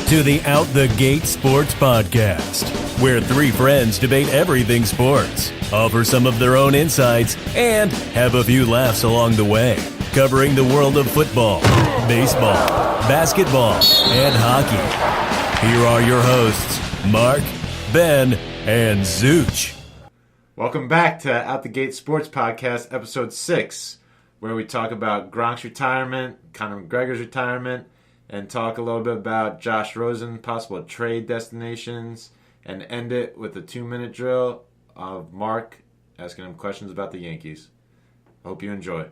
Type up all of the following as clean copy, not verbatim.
to the Out the Gate Sports Podcast, where three friends debate everything sports, offer some of their own insights, and have a few laughs along the way, covering the world of football, baseball, basketball, and hockey. Here are your hosts, Mark, Ben, and Zooch. Welcome back to Out the Gate Sports Podcast, Episode 6, where we talk about Gronk's retirement, Connor McGregor's retirement, and talk a little bit about Josh Rosen, possible trade destinations, and end it with a 2-minute drill of Mark asking him questions about the Yankees. Hope you enjoy. All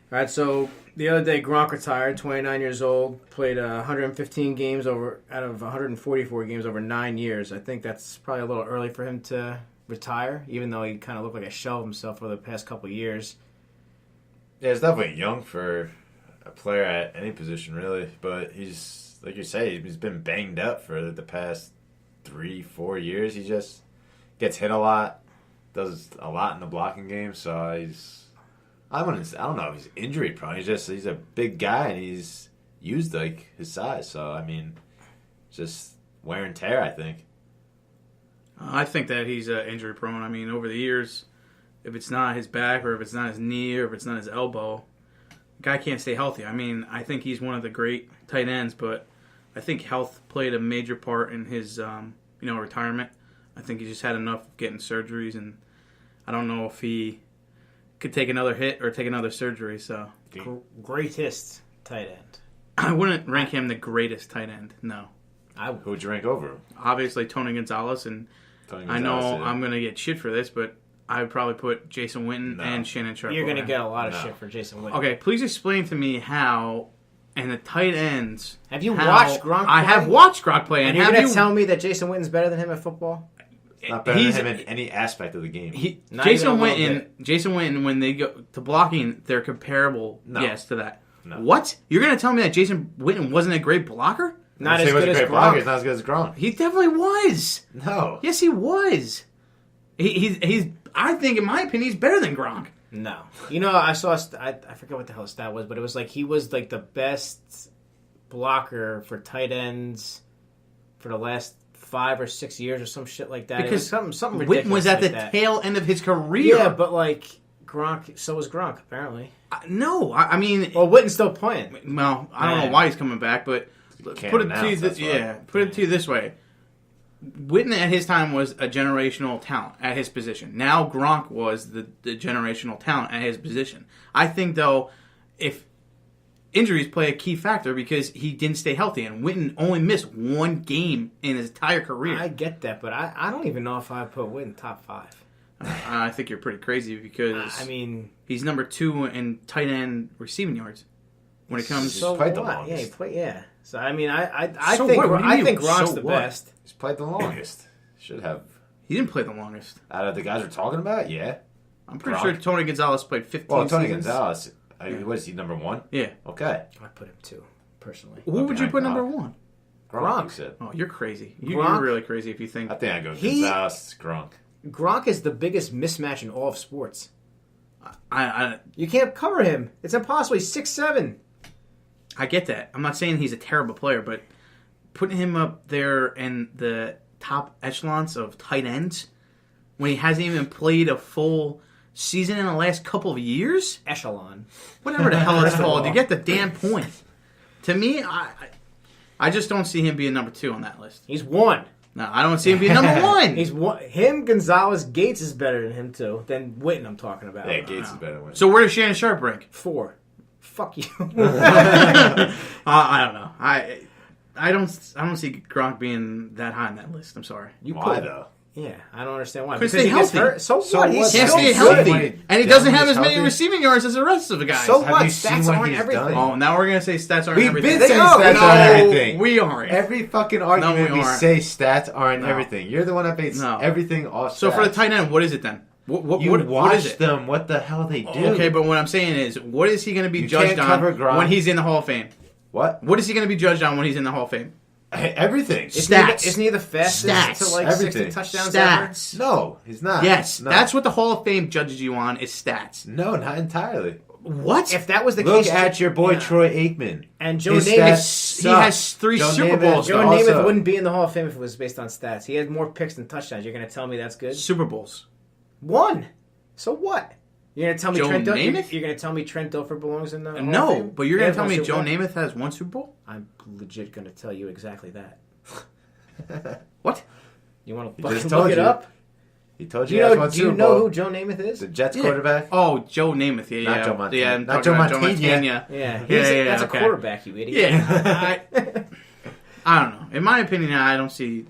right, so the other day Gronk retired, 29 years old, played 115 games out of 144 games over 9 years. I think that's probably a little early for him to retire, even though he kind of looked like a shell of himself over the past couple of years. Yeah, it's definitely young for a player at any position, really. But he's, like you say, he's been banged up for the past 3-4 years. He just gets hit a lot, does a lot in the blocking game. So I don't know if he's injury prone. He's a big guy and he's used like his size. So I mean, just wear and tear, I think. I think that he's injury prone. I mean, over the years, if it's not his back or if it's not his knee or if it's not his elbow, the guy can't stay healthy. I mean, I think he's one of the great tight ends, but I think health played a major part in his retirement. I think he just had enough of getting surgeries, and I don't know if he could take another hit or take another surgery. So Greatest tight end. I wouldn't rank him the greatest tight end. No. Who would you rank over him? Obviously, Tony Gonzalez, and I know I'm going to get shit for this, but I would probably put Jason Witten and Shannon Sharpe. You're going to get a lot of shit for Jason Witten. Okay, please explain to me how, and the tight ends... Have you watched Gronk play? I have watched Gronk play. And you're going to tell me that Jason Witten's better than him at football? Not better than him in any aspect of the game. Jason Witten, when they go to blocking, they're comparable, yes, to that. No. What? You're going to tell me that Jason Witten wasn't a great blocker? Not as good as Gronk. He's not as good as Gronk. He definitely was. No. Yes, he was. He's. I think, in my opinion, he's better than Gronk. No. You know, I saw. I forget what the hell his stat was, but it was like he was like the best blocker for tight ends for the last 5 or 6 years or some shit like that. Because something ridiculous. Witten was at like the that. tail end of his career. Yeah, but like Gronk, so was Gronk apparently. No, I mean, well, Witten's still playing. Well, I don't know why he's coming back, but put it to you this way. Witten at his time was a generational talent at his position. Now Gronk was the generational talent at his position. I think, though, if injuries play a key factor because he didn't stay healthy, and Witten only missed 1 game in his entire career. I get that, but I don't even know if I put Witten top 5. I think you're pretty crazy because he's number 2 in tight end receiving yards when it comes. So played the what? longest. Yeah, he played. Yeah. So I mean, I So think what? What do you mean, Gronk's so the what? best. He's played the longest. Should have. He didn't play the longest. Out of the guys we're talking about, yeah. I'm pretty Gronk. sure Tony Gonzalez played 15 Well, Tony seasons. Gonzalez. What is he, number 1? Yeah. Okay. I put him 2, personally. Who would you put number 1? Gronk. You said. Oh, you're crazy. Gronk? You're really crazy if you think. I think I go Gonzalez, Gronk. Gronk is the biggest mismatch in all of sports. I You can't cover him. It's impossible. He's 6'7". I get that. I'm not saying he's a terrible player, but putting him up there in the top echelons of tight ends when he hasn't even played a full season in the last couple of years? Echelon. Whatever the hell it's called. You get the damn point. To me, I just don't see him being number 2 on that list. He's 1. No, I don't see him being number 1. He's 1. Him, Gonzalez, Gates is better than him, too. Than Witten, I'm talking about. Yeah, Gates is better than Witten. So where does Shannon Sharpe rank? 4. Fuck you. I don't know. I don't see Gronk being that high on that list. I'm sorry. Why, though? Yeah, I don't understand why. Because he gets healthy. hurt. So what? He's Can't still stay good. healthy. And he doesn't have as many healthy? receiving yards as the rest of the guys. So Have what? you seen Stats what aren't he's everything. done? Oh, now we're going to say stats aren't We've everything. been saying stats aren't everything. We aren't. Every fucking argument we aren't. say stats aren't No. everything. You're the one that makes everything off stats. So for the tight end, what is it then? You what watch is it? them. What the hell they do? Okay, but what I'm saying is, what is he going to be You judged can't on cover Gronk. when he's in the Hall of Fame? What? What is he going to be judged on when he's in the Hall of Fame? Everything. Isn't he the fastest Stats. to like Everything. 60 touchdowns Stats. No, he's not. Yes, No. that's what the Hall of Fame judges you on is stats. No, not entirely. What? If that was the Look case, at your boy yeah. Troy Aikman. And Joe His Namath. stats He has 3 Joe Super Namath- Bowls. Joe though. Also- Namath wouldn't be in the Hall of Fame if it was based on stats. He had more picks than touchdowns. You're going to tell me that's good? Super Bowls. 1. So what? You're going to tell me Joe Trent Namath? You're going to tell me Trent Dilfer belongs in the Hall of No, Fame? but you're He going has to tell one me Super Joe Bowl? Namath has 1 Super Bowl? I'm legit going to tell you exactly that. What? You want to He just fucking told look it you. up? He told Do you you he has know, one do you Super know Bowl. who Joe Namath is? The Jets Yeah. quarterback? Oh, Joe Namath. Yeah, Not yeah. Joe Montana. Yeah, I'm Not talking Joe about Montana. Yeah, that's okay. a quarterback, you idiot. Yeah. I don't know. In my opinion, I don't see...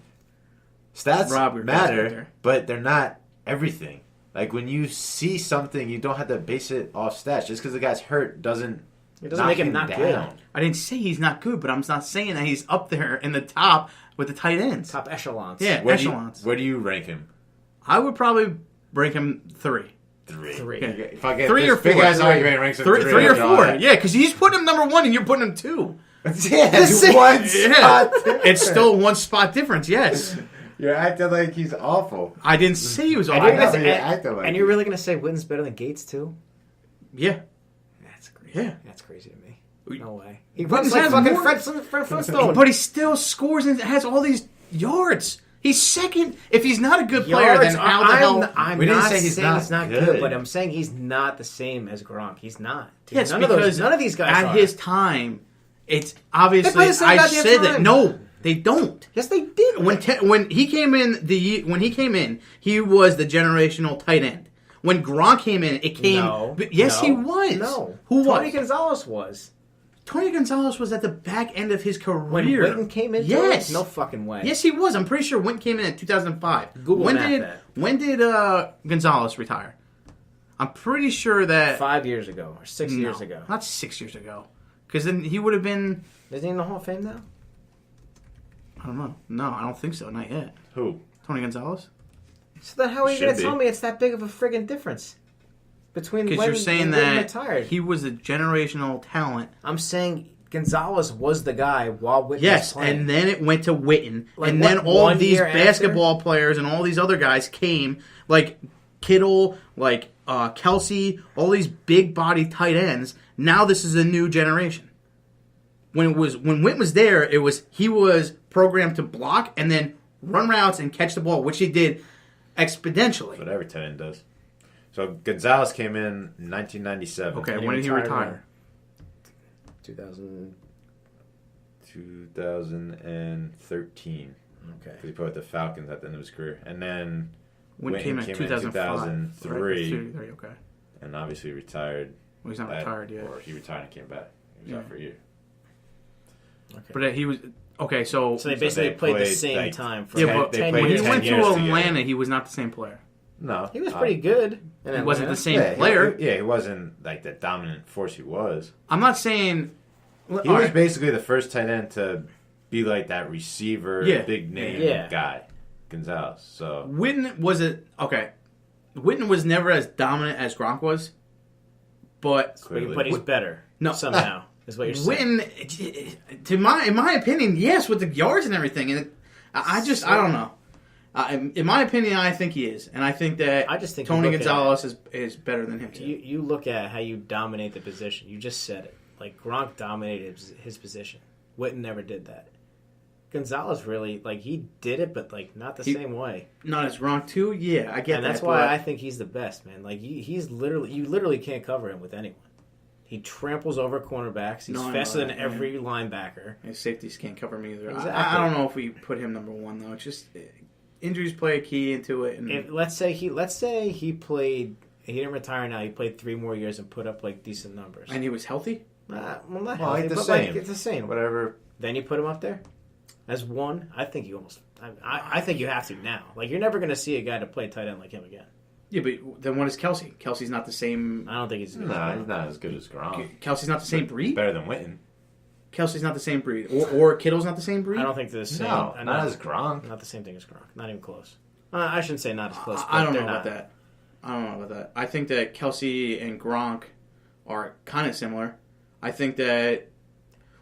Stats Rob Gronkowski matter, there. but they're not everything. Like, when you see something, you don't have to base it off stats. Just because the guy's hurt doesn't make him not good. down. I didn't say he's not good, but I'm not saying that he's up there in the top with the tight ends. Top echelons. Yeah, Where do you- echelons. Where do you rank him? I would probably rank him 3. 3. Yeah. If I get 3 this or 4. big ass argument, ranks him 3 or I'll 4. draw it. Yeah, because he's putting him number 1 and you're putting him 2. Yeah, it's one spot. It's still 1 spot difference, yes. You're acting like he's awful. I didn't say he was And awful. you're, gonna know, say, you're acting like and you're really going to say Witten's better than Gates, too? Yeah. That's crazy. Yeah. That's crazy to me. No way. He Witten's runs like has fucking more- Fred Flintstone. But he still scores and has all these yards. He's second. If he's not a good player, Yards, then how the hell... I'm We didn't not say he's saying not he's not good. good, but I'm saying he's not the same as Gronk. He's not. Yes, none because none of these guys at are. his time, it's They obviously... play the same I goddamn said that. time. No, they don't. Yes, they did. When he came in, he was the generational tight end. When Gronk came in, it came... No. Yes, no, he was. No. Who Tony was? Gonzalez was. Tony Gonzalez was at the back end of his career. When Witten came in? Yes. No fucking way. Yes, he was. I'm pretty sure Witten came in 2005. Google map that. When did Gonzalez retire? I'm pretty sure that 5 years ago or 6 years ago. Not 6 years ago, because then he would have been. Isn't he in the Hall of Fame now? I don't know. No, I don't think so. Not yet. Who? Tony Gonzalez. So then how are you Should going to be. tell me it's that big of a friggin' difference? Between Because when you're saying and Witten that retired. he was a generational talent. I'm saying Gonzalez was the guy while Witten Yes, was playing. and then it went to Witten, Like, and what, then all 1 these year after? basketball players and all these other guys came, like Kittle, like Kelsey, all these big body tight ends. Now this is a new generation. When Witten was there, he was programmed to block and then run routes and catch the ball, which he did exponentially. What every tight end does. So Gonzalez came in 1997. Okay, And when did he retired retire? 2013. Okay. Because he played with the Falcons at the end of his career. And then When Witten came in 2005. 2003. Right, okay. And obviously retired. Well, he's not at- retired yet. Or he retired and came back. He was out for a year. Okay. But he was okay. So So they basically they played the played, same like, time for yeah, Ten- but they 10 played when he years. 10 went to years together. Atlanta, he was not the same player. No. He was pretty good. in He wasn't Atlanta. the same Yeah, player. He wasn't like the dominant force he was. I'm not saying He was basically the first tight end to be like that receiver, Yeah. big name Yeah. guy, Gonzalez. So Witten was Witten was never as dominant as Gronk was, but But he's better. No. Somehow. Is what you're saying. Witten, in my opinion, yes, with the yards and everything, and I don't know. In my opinion, I think he is, and I think that I just think Tony you look at Gonzalez is better than him too. You look at how you dominate the position. You just said it. Like, Gronk dominated his position. Witten never did that. Gonzalez really, like, he did it, but, like, not the same way. Not as Gronk too. Yeah, I get And that. that's why but I think he's the best, man. Like, you literally can't cover him with anyone. He tramples over cornerbacks. He's No, I know faster than that, every linebacker. his safeties can't cover me either. Exactly. I don't know if we put him number one though. It's just injuries play a key into it. And Let's say he played. He didn't retire now. He played 3 more years and put up like decent numbers. he was healthy. Not Well, healthy, like the but same. like it's the same. whatever. Then you put him up there as one. I think you almost. I think you have to now. Like, you're never going to see a guy to play tight end like him again. Yeah, but then what is Kelsey? Kelsey's not the same. I don't think he's. Nah, he's not as good as Gronk. Kelsey's not the same breed. Better than Witten. Kelsey's not the same breed, or Kittle's not the same breed. I don't think they're the same. No, not as Gronk. Not the same thing as Gronk. Not even close. I shouldn't say not as close. I don't but know they're about not. that. I don't know about that. I think that Kelsey and Gronk are kind of similar. I think that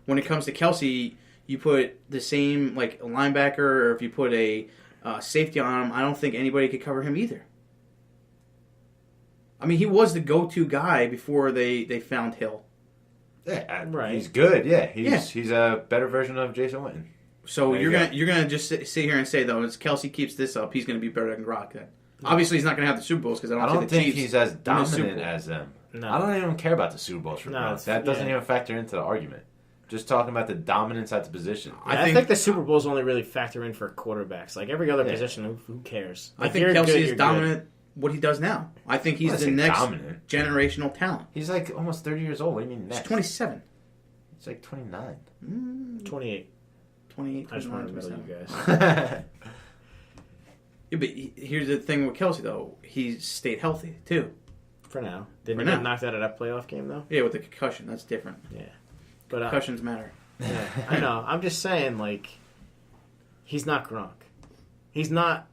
when it comes to Kelsey, you put the same like linebacker, or if you put a safety on him, I don't think anybody could cover him either. I mean, he was the go-to guy before they found Hill. Yeah, Right. He's good. Yeah, he's a better version of Jason Witten. So There you're you gonna go. you're gonna just sit here and say though, as Kelsey keeps this up, he's gonna be better than Gronk. Then obviously he's not gonna have the Super Bowls because I I don't don't see the think Chiefs he's as win the Super dominant Bowl. as them. No. I don't even care about the Super Bowls for No, Gronk. it's- That doesn't yeah. even factor into the argument. Just talking about the dominance at the position. I think the Super Bowls only really factor in for quarterbacks. Like every other position, who cares? I Like, think you're Kelsey good, is you're dominant. What he does now, I think he's I the say next dominant. generational talent. He's like almost 30 years old. What do you mean next? He's 27, He's like 29. good. 28. 28, I just 29, wanted to middle 27. you guys. Yeah, but here's the thing with Kelsey though, he stayed healthy too. For now. Didn't For he now. get knocked out of that playoff game, though? Yeah, with the concussion, that's different. Yeah. But Concussions matter. yeah, I know. I'm just saying, like, he's not Gronk. He's not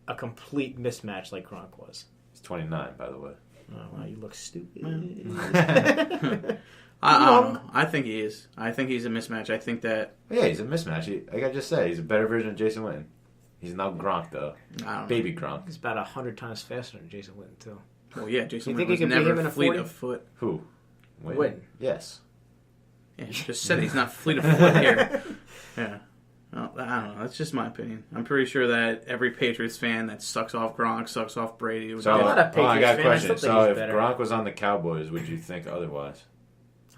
a complete mismatch like Gronk was. He's 29, by the way. Oh, wow, you look stupid. I don't know. I think he is. I think he's a mismatch. I think that. Yeah, he's a mismatch. Like I just said, he's a better version of Jason Witten. He's not Gronk, though. I don't know. Baby Gronk. He's about 100 times faster than Jason Witten, too. Well, yeah, Jason You Witten think he was could beat never him in a fleet 40? of foot. Who? Witten. Yes. Yeah, you just said he's not fleet of foot here. Yeah. Well, I don't know. That's just my opinion. I'm pretty sure that every Patriots fan that sucks off Gronk, sucks off Brady. Would So, I'm not a I got a Patriots fan. I question. still think So, he's if better. Gronk was on the Cowboys, would you think otherwise?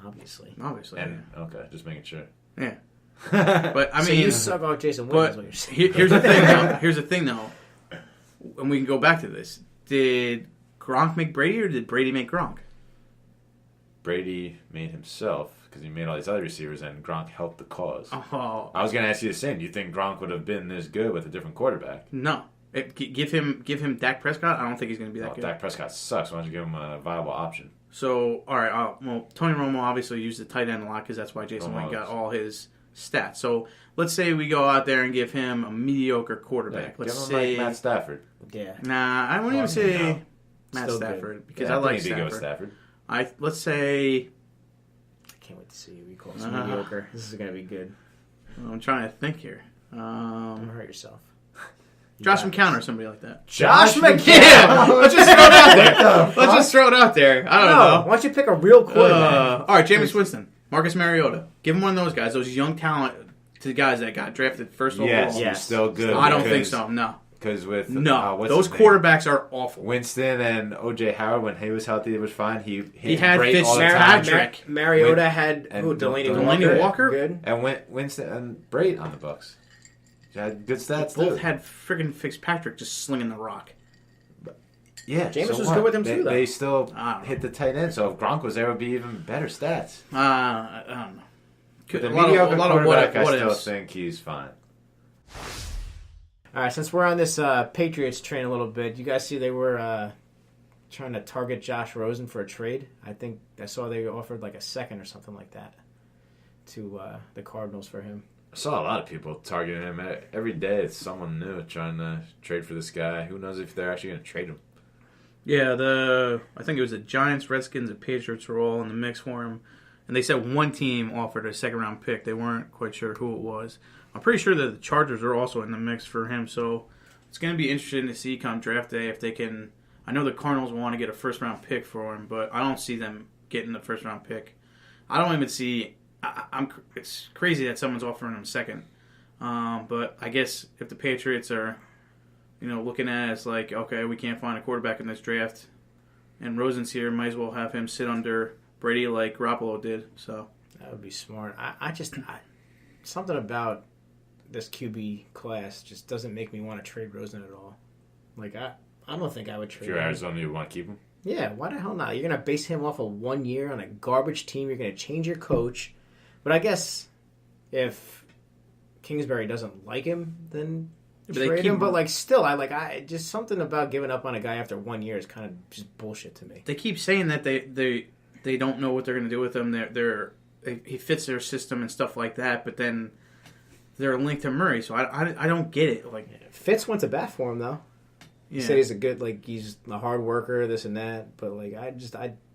Obviously. obviously. And okay, just making sure. Yeah. But I So mean, you suck off Jason Witten, but is what you're saying. here's the thing. Though. Here's the thing, though. And we can go back to this. Did Gronk make Brady, or did Brady make Gronk? Brady made himself because he made all these other receivers, and Gronk helped the cause. Oh I was going to ask you the same. Do you think Gronk would have been this good with a different quarterback? no! Give him Dak Prescott. I don't think he's going to be that Oh, good. Dak Prescott sucks. Why don't you give him a viable option? So, all right. Well, Tony Romo obviously used the tight end a lot because that's why Jason Witten got all his stats. So, let's say we go out there and give him a mediocre quarterback. Yeah, Let's give him say, like Matt Stafford. Yeah. nah, I wouldn't even say Matt Still good. Stafford because Yeah, I like think he'd be good Stafford. with Stafford. Let's say I can't wait to see you. We call this mediocre. This is going to be good. I'm trying to think here. Don't hurt yourself. Josh McCown or somebody like that. Josh McCown! Let's just throw it out there. Let's just throw it out there. I don't know. Why don't you pick a real quarterback? All right, Jameis Winston, Marcus Mariota. Give him one of those guys, those young talent to the guys that got drafted first overall. Yes, Yes. he's still good. I don't think so. No. Because with Those what's his name? quarterbacks are awful. Winston and O.J. Howard, when he was healthy, it was fine. He had great all the time. Fitzpatrick. Mariota had and Delaney Delaney Walker? Good. And Winston and Brate on the Bucks. He had good stats Both too. had friggin' Fitzpatrick just slinging the rock. Yeah, Jameis was what? good with him too, though. They still I don't know. hit the tight end. So if Gronk was there, it would be even better stats. I don't know. But the A lot of- mediocre a lot of quarterback, what I still ifs. think he's fine. All right, since we're on this Patriots train a little bit, you guys see they were trying to target Josh Rosen for a trade? I think I saw they offered like a second or something like that to the Cardinals for him. I saw a lot of people targeting him. Every day it's someone new trying to trade for this guy. Who knows if they're actually going to trade him. Yeah, I think it was the Giants, Redskins, and Patriots were all in the mix for him. And they said one team offered a second-round pick. They weren't quite sure who it was. I'm pretty sure that the Chargers are also in the mix for him. So it's going to be interesting to see come draft day if they can. I know the Cardinals want to get a first-round pick for him, but I don't see them getting the first-round pick. I don't even see. It's crazy that someone's offering him second. But I guess if the Patriots are, looking at it as like, okay, we can't find a quarterback in this draft, and Rosen's here, might as well have him sit under Brady like Garoppolo did. So That would be smart. I something about this QB class just doesn't make me want to trade Rosen at all. Like I don't think I would If trade you're him. Arizona, you want to keep him? Yeah, why the hell not? You're going to base him off of 1 year on a garbage team. You're going to change your coach. But I guess if Kingsbury doesn't like him, then But they trade keep him. But him. like, still, I just something about giving up on a guy after 1 year is kind of just bullshit to me. they keep saying that they don't know what they're going to do with him. He fits their system and stuff like that. But then they're linked to Murray, so I don't get it. Like Fitz went to bat for him though. He yeah. said he's he's a hard worker, this and that. But like,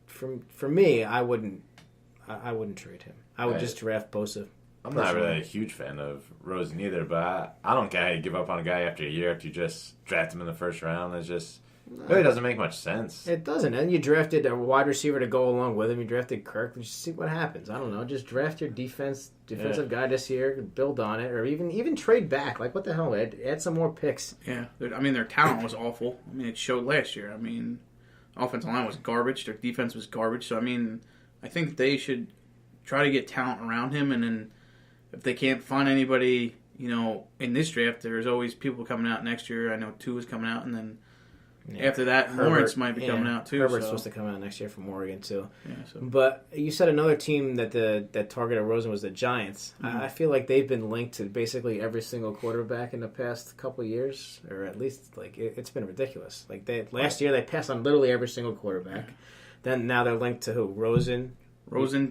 for me, I wouldn't trade him. I would Right. just draft Bosa. I'm not really a huge fan of Rosen either, but I don't get how you give up on a guy after a year after you just draft him in the first round. really doesn't make much sense. It doesn't. And you drafted a wide receiver to go along with him. You drafted Kirk. Just see what happens. I don't know. Just draft your defensive guy this year, build on it, or even trade back. Like, what the hell? Add some more picks. Yeah. I mean, their talent was awful. I mean, it showed last year. I mean, offensive line was garbage. Their defense was garbage. So, I mean, I think they should try to get talent around him. And then if they can't find anybody, in this draft, there's always people coming out next year. I know 2 is coming out, and then after that, Lawrence might be coming out too. Herbert's supposed to come out next year from Oregon too. Yeah, But you said another team that targeted Rosen was the Giants. Mm-hmm. I feel like they've been linked to basically every single quarterback in the past couple of years, or at least it's been ridiculous. Like last year they passed on literally every single quarterback. Then now they're linked to who? Rosen,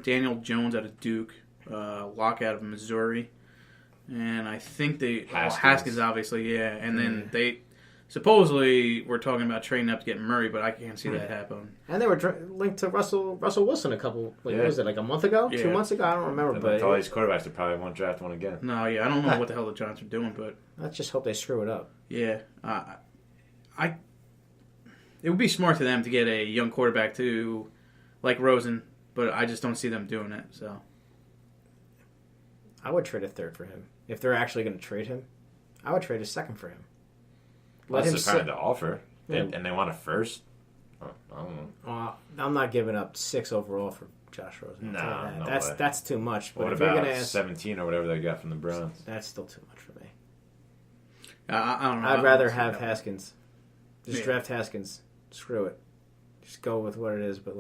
Daniel Jones out of Duke, Locke out of Missouri, and I think Haskins obviously, yeah. And then they supposedly we're talking about trading up to get Murray, but I can't see that happen. And they were linked to Russell Wilson a couple. What was it, like a month ago, 2 months ago? I don't remember. But all these quarterbacks, they probably won't draft one again. No, yeah, I don't know what the hell the Giants are doing, but let's just hope they screw it up. Yeah, it would be smart to them to get a young quarterback too, like Rosen, but I just don't see them doing it. So I would trade a third for him if they're actually going to trade him. I would trade a second for him. That's the kind of offer, and they want a first. I don't know. I'm not giving up 6 overall for Josh Rosen. No that's too much. But what if about you're gonna ask, 17 or whatever they got from the Browns? That's still too much for me. I don't know. I'd rather have Haskins. Just draft Haskins. Screw it. Just go with what it is. But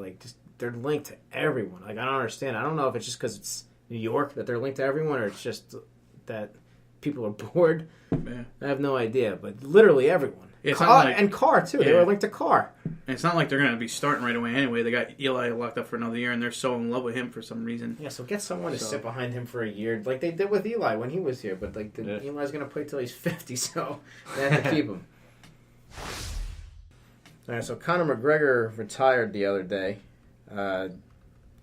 they're linked to everyone. I don't understand. I don't know if it's just because it's New York that they're linked to everyone, or it's just that people are bored. Yeah. I have no idea, but literally everyone. And Carr, too. Yeah. They were linked to Carr. And it's not like they're going to be starting right away anyway. They got Eli locked up for another year, and they're so in love with him for some reason. Yeah, so get someone to sit behind him for a year, like they did with Eli when he was here. But Eli's going to play till he's 50, so they have to keep him. All right, so Connor McGregor retired the other day.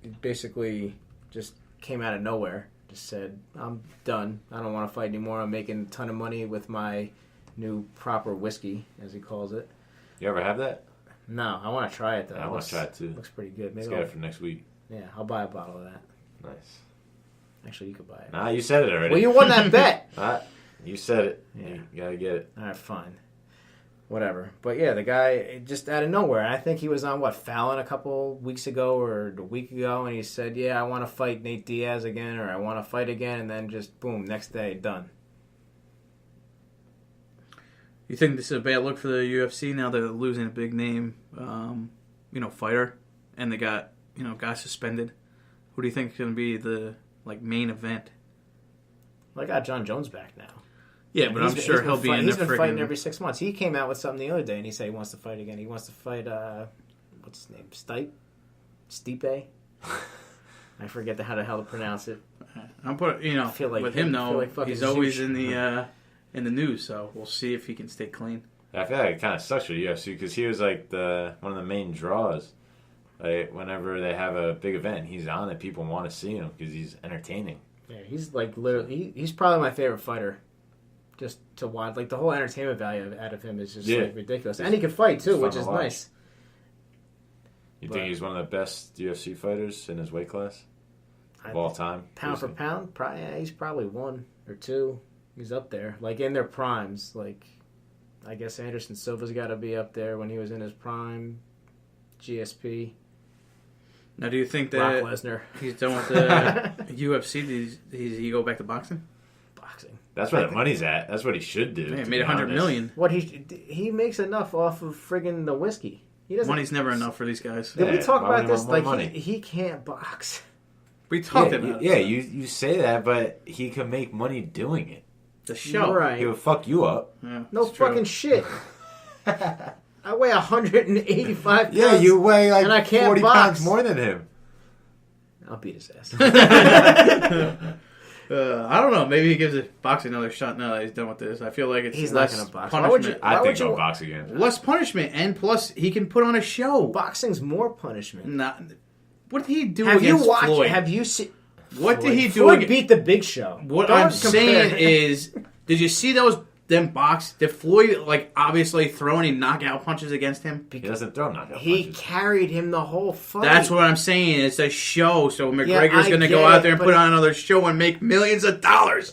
He basically just came out of nowhere. Just said, I'm done. I don't want to fight anymore. I'm making a ton of money with my new proper whiskey, as he calls it. You ever have that? No, I want to try it, though. I want to try it, too. Looks pretty good. Maybe Let's get it for next week. Yeah, I'll buy a bottle of that. Nice. Actually, you could buy it. Nah, you said it already. Well, you won that bet. You said it. Yeah. You got to get it. All right, fine. Whatever. But yeah, the guy just out of nowhere. I think he was on Fallon a couple weeks ago or a week ago, and he said, "Yeah, I want to fight Nate Diaz again, or I want to fight again," and then just boom, next day, done. You think this is a bad look for the UFC now? They're losing a big name, fighter, and they got guys suspended. Who do you think is going to be the main event? Well, I got John Jones back now. Yeah, but I'm sure he'll be in the He's been fighting every 6 months. He came out with something the other day, and he said he wants to fight again. He wants to fight, what's his name? Stipe? I forget how the hell to pronounce it. I'm with him though, he's always in the news, so we'll see if he can stay clean. I feel like it kind of sucks for the UFC because he was one of the main draws. Whenever they have a big event, he's on it. People want to see him because he's entertaining. Yeah, he's literally he's probably my favorite fighter. Just to watch, the whole entertainment value out of him is just ridiculous, and he can fight too, which is nice. You think he's one of the best UFC fighters in his weight class of all time? Pound for pound, he's probably 1 or 2. He's up there, in their primes. I guess Anderson Silva's got to be up there when he was in his prime. GSP. Now, do you think that Brock Lesnar, he's done with the UFC? Does he go back to boxing? Boxing. That's where the money's at. That's what he should do. Yeah, he made $100 million. What he makes enough off of friggin' the whiskey. Money's never enough for these guys. Did we talk about this? He can't box. We talked about it. Yeah, you say that, but he can make money doing it. The show. Right. He would fuck you up. Yeah, no fucking shit. I weigh 185 pounds. Yeah, you weigh and I can't 40 box. pounds more than him. I'll beat his ass. I don't know. Maybe he gives boxing another shot now that he's done with this. I feel like he's less not going to box. punishment. I think he'll box again. Less punishment, and plus he can put on a show. Boxing's more punishment. What did he do against Floyd? Have you seen? What did he do? Floyd beat the Big Show. What I'm saying is, did you see those Did Floyd, like, obviously throw any knockout punches against him? He doesn't throw knockout He punches. carried him the whole fight. That's what I'm saying. It's a show, so McGregor's I going to get go out it, there and but- put on another show and make millions of dollars.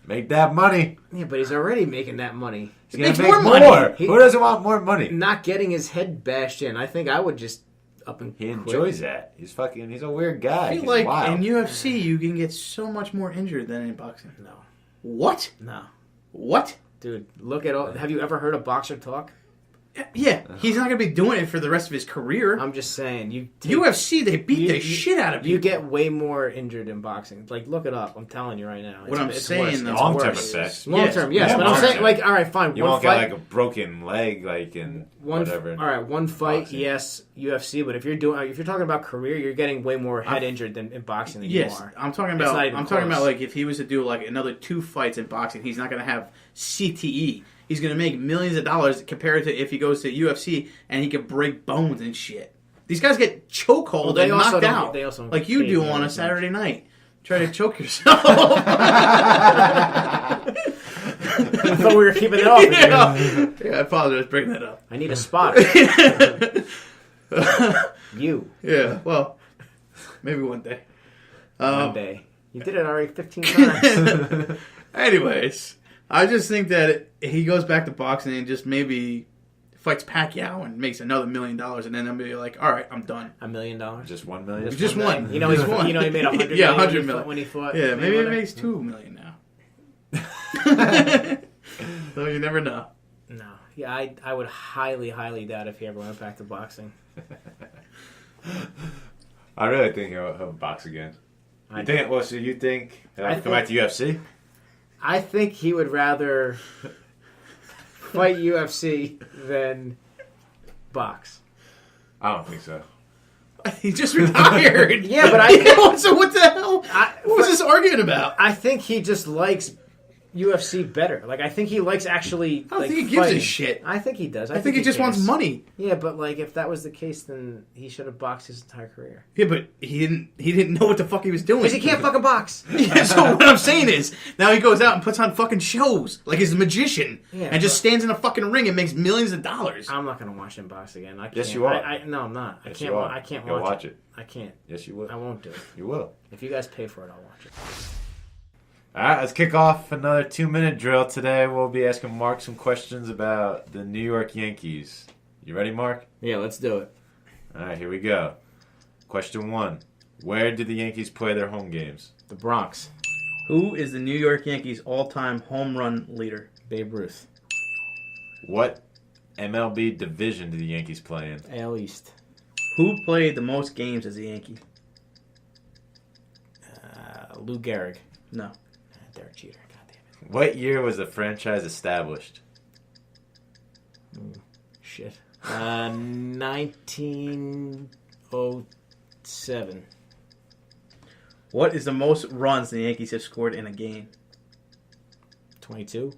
Make that money. Yeah, but he's already making that money. He's Makes gonna make more money. He- Who doesn't want more money? Not getting his head bashed in. I think I would just up and He quit. enjoys that. He's a weird guy. I feel He's like wild. in UFC, you can get so much more injured than in boxing. No, What? no, What? dude. Look at all. Have you ever heard a boxer talk? Yeah, he's not going to be doing it for the rest of his career. I'm just saying. UFC, they beat the shit out of people. You get way more injured in boxing. Like, look it up. I'm telling you right now. What I'm saying, worse. though- It's long-term worse. effects. Long term, yes. Yeah, But I'm saying, long-term. like, all right, fine. You one won't fight, get like a broken leg, like in whatever. All right, one fight, boxing. yes, UFC. But if you're talking about career, you're getting way more head injured than in boxing than Yes, you are. I'm talking It's about. not even I'm talking close. about like if he was to do like another 2 fights in boxing, he's not going to have CTE. He's going to make millions of dollars compared to if he goes to UFC and he can break bones and shit. These guys get chokehold Well, they and also knocked don't- out, they also don't like get you paid do very on a much. Saturday night. Try to choke yourself. I thought we were keeping it off. Yeah, I apologize for bringing that up. I need a spot. You Yeah, well, maybe one day. one day. You did it already 15 times. Anyways, I just think that he goes back to boxing and just maybe fights Pacquiao and makes another $1 million, and then I'm gonna be like, all right, I'm done. $1 million. Just 1 million. Just one. You know, Just one. he made 100 Yeah, million 100 million. when he fought. Yeah, maybe it Mayweather. makes $2 million now. So you never know. No. Yeah, I would highly, highly doubt if he ever went back to boxing. I really think he'll box again. You think? Well, so you think he'll I come back to UFC? I think he would rather fight UFC than box. I don't think so. He just retired. Yeah, but I So what the hell? I- What was this arguing about? I think he just likes UFC better. Like, I think he likes actually. I don't like, think he gives a fighting. shit. I think he does. I think he just wants cares. money. Yeah, but like, if that was the case, then he should have boxed his entire career. Yeah, but he didn't know what the fuck he was doing. Because he can't fucking box. Yeah, so what I'm saying is, now he goes out and puts on fucking shows like he's a magician, Yeah, and just but- stands in a fucking ring and makes millions of dollars. I'm not gonna watch him box again. I can't. Yes, you are. No, I'm not. I Yes, can't. you are. I can't You'll watch, watch it. I can't. Yes, you will. I won't do it. You will. If you guys pay for it, I'll watch it. All right, let's kick off another 2-minute drill today. We'll be asking Mark some questions about the New York Yankees. You ready, Mark? Yeah, let's do it. All right, here we go. Question 1. Where do the Yankees play their home games? The Bronx, Who is the New York Yankees' all-time home run leader? Babe Ruth, What MLB division do the Yankees play in? AL East, Who played the most games as a Yankee? Lou Gehrig. No. Derek Jeter. God damn What year was the franchise established? it. Shit. 1907. What is the most runs the Yankees have scored in a game? 22.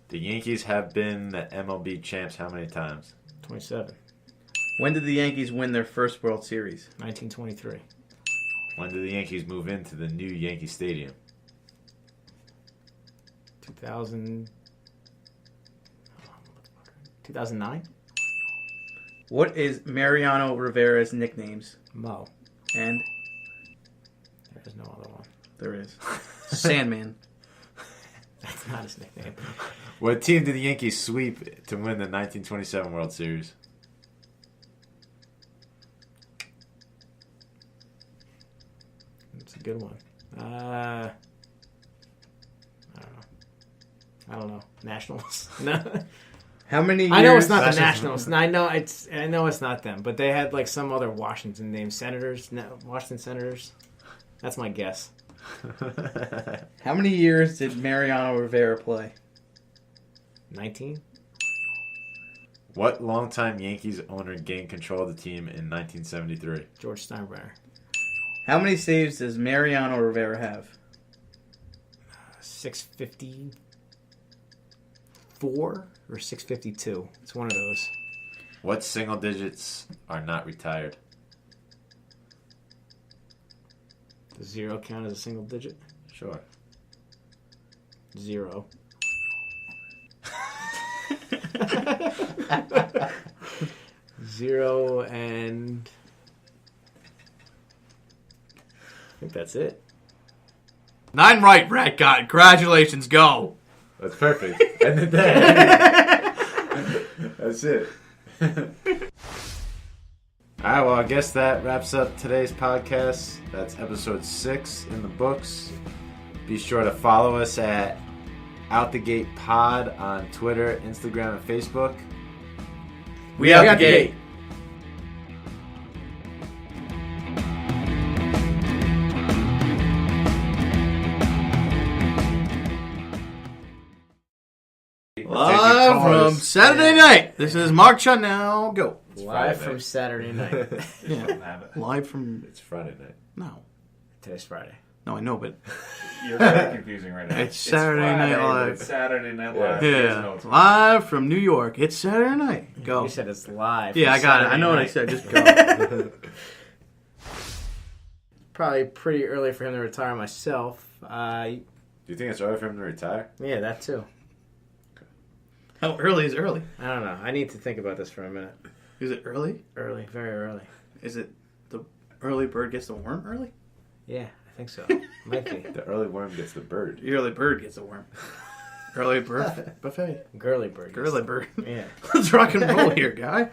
The Yankees have been the MLB champs how many times? 27. When did the Yankees win their first World Series? 1923. When did the Yankees move into the new Yankee Stadium? 2009. What is Mariano Rivera's nicknames? Mo. And There's no other one. there is Sandman. That's not his nickname. What team did the Yankees sweep to win the 1927 World Series? It's a good one. I don't know. Nationals. No. How many years? I know it's not the Nationals. Nationals. I know it's not them, but they had like some other Washington name. Senators. No, Washington Senators. That's my guess. How many years did Mariano Rivera play? 19. What longtime Yankees owner gained control of the team in 1973? George Steinbrenner. How many saves does Mariano Rivera have? 654 or 652. It's one of those. What single digits are not retired? Does zero count as a single digit? Sure. 0. 0 and I think that's it. 9 right, Rat God. Congratulations, go. That's perfect. End the day. That's it. Alright, well, I guess that wraps up today's podcast. That's episode 6 in the books. Be sure to follow us at Out the Gate Pod on Twitter, Instagram, and Facebook. We out the gate. Live from Saturday night. This is Mark Chun now. Go. Live from Saturday night. Yeah. Live from. It's Friday night. No. Today's Friday. No, I know, but You're very confusing right now. it's Saturday Night Live. It's Saturday Night Live. Yeah. Live from New York. It's Saturday night. Go. You said it's live. Yeah, I from got it. Saturday I know what I night. said. Just go. Probably pretty early for him to retire myself. Do you think it's early for him to retire? Yeah, that too. How early is early? I don't know. I need to think about this for a minute. Is it early? Early, very early. Is it the early bird gets the worm early? Yeah, I think so. Might be. The early worm gets the bird. The early bird gets the worm. Early bird buffet. Girly bird. Girly bird. Yeah. Let's rock and roll here, guy.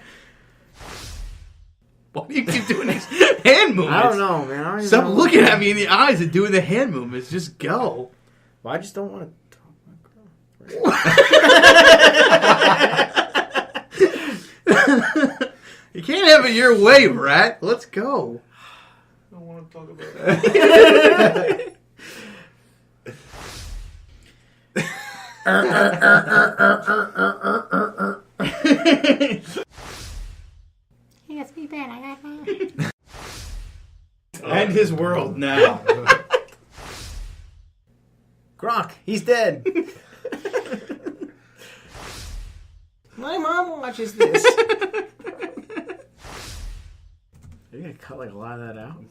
Why do you keep doing these hand movements? I don't know, man. I don't even Stop know. looking at me in the eyes and doing the hand movements. Just go. Well, I just don't want to talk about You can't have it your way, Rat. Let's go. I don't want to talk about that. Yes, be bad. I got mine. End his world now. Gronk, he's dead. My mom watches this. You're gonna cut like a lot of that out.